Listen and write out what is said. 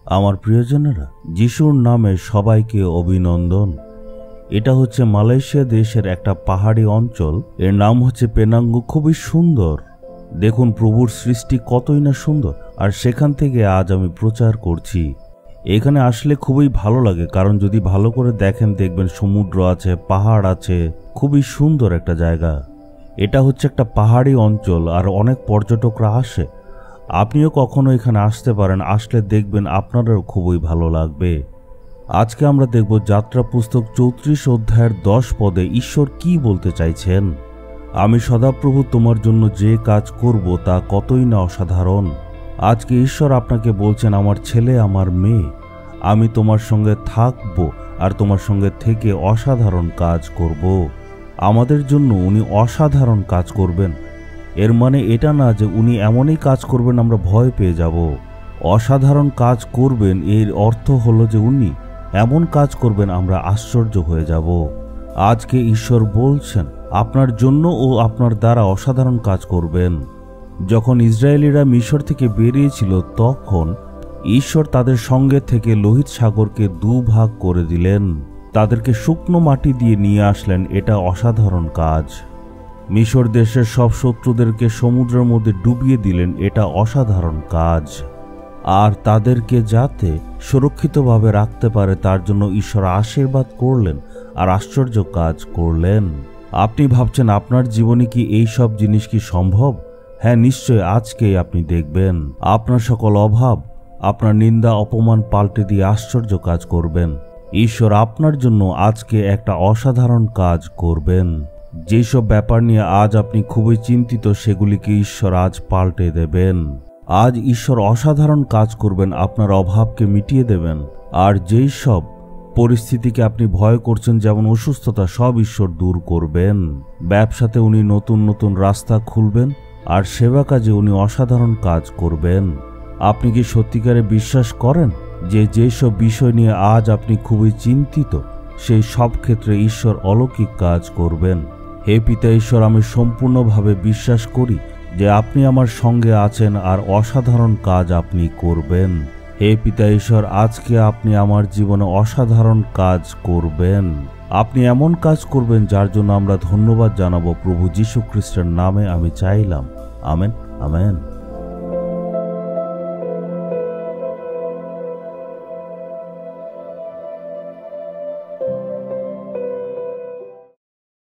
আমার প্রিয়জনেরা, যিশুর নামে সবাইকে অভিনন্দন। এটা হচ্ছে মালয়েশিয়া দেশের একটা পাহাড়ি অঞ্চল। এর নাম হচ্ছে পেনাঙ্গু। খুবই সুন্দর। দেখুন প্রভুর সৃষ্টি কতই না সুন্দর। আর সেখান থেকে আজ আমি প্রচার করছি। এখানে আসলে খুবই ভালো লাগে, কারণ যদি ভালো করে দেখেন দেখবেন সমুদ্র আছে, পাহাড় আছে। খুবই সুন্দর একটা জায়গা। এটা হচ্ছে একটা পাহাড়ি অঞ্চল আর অনেক পর্যটকরা আসে। আপনিও কখনো এখানে আসতে পারেন। আসলে দেখবেন আপনারও খুবই ভালো লাগবে। আজকে আমরা দেখব যাত্রা পুস্তক 34 অধ্যায়ের 10 পদে ঈশ্বর কি বলতে চাইছেন। আমি সদাপ্রভু তোমার জন্য যে কাজ করব তা কতই না অসাধারণ। আজকে ঈশ্বর আপনাকে বলছেন, আমার ছেলে, আমার মেয়ে, আমি তোমার সঙ্গে থাকব আর তোমার সঙ্গে থেকে অসাধারণ কাজ করব। আমাদের জন্য উনি অসাধারণ কাজ করবেন। এর মানে এটা না যে উনি এমনই কাজ করবেন আমরা ভয় পেয়ে যাব। অসাধারণ কাজ করবেন এর অর্থ হলো যে উনি এমন কাজ করবেন আমরা আশ্চর্য হয়ে যাব। আজকে ঈশ্বর বলছেন আপনার জন্য ও আপনার দ্বারা অসাধারণ কাজ করবেন। যখন ইসরায়েলিরা মিশর থেকে বেরিয়েছিল তখন ঈশ্বর তাদের সঙ্গে থেকে লোহিত সাগরকে দুভাগ করে দিলেন। তাদেরকে শুকনো মাটি দিয়ে নিয়ে আসলেন। এটা অসাধারণ কাজ। মিশর দেশের সব শত্রুদেরকে সমুদ্রের মধ্যে ডুবিয়ে দিলেন। এটা অসাধারণ কাজ। আর তাদেরকে যাতে সুরক্ষিতভাবে রাখতে পারে তার জন্য ঈশ্বর আশীর্বাদ করলেন আর আশ্চর্য কাজ করলেন। আপনি ভাবছেন আপনার জীবনে কি এই সব জিনিস কি সম্ভব? হ্যাঁ, নিশ্চয়। আজকেই আপনি দেখবেন আপনার সকল অভাব, আপনার নিন্দা অপমান পাল্টে দিয়ে আশ্চর্য কাজ করবেন। ঈশ্বর আপনার জন্য আজকে একটা অসাধারণ কাজ করবেন। যেসব ব্যাপার নিয়ে আজ আপনি খুবই চিন্তিত সেগুলিকে ঈশ্বর আজ পাল্টে দেবেন। আজ ঈশ্বর অসাধারণ কাজ করবেন, আপনার অভাবকে মিটিয়ে দেবেন। আর যেই সব পরিস্থিতিকে আপনি ভয় করছেন, যেমন অসুস্থতা, সব ঈশ্বর দূর করবেন। ব্যবসাতে উনি নতুন নতুন রাস্তা খুলবেন আর সেবা কাজে উনি অসাধারণ কাজ করবেন। আপনি কি সত্যিকারে বিশ্বাস করেন যে যেসব বিষয় নিয়ে আজ আপনি খুবই চিন্তিত সেই সব ক্ষেত্রে ঈশ্বর অলৌকিক কাজ করবেন? হে পিতা ঈশ্বর, আমি সম্পূর্ণভাবে বিশ্বাস করি যে আপনি আমার সঙ্গে আছেন আর অসাধারণ কাজ আপনি করবেন। হে পিতা ঈশ্বর, আজকে আপনি আমার জীবনে অসাধারণ কাজ করবেন। আপনি এমন কাজ করবেন যার জন্য আমরা ধন্যবাদ জানাবো। প্রভু যীশু খ্রিস্টের নামে আমি চাইলাম। Amen, amen.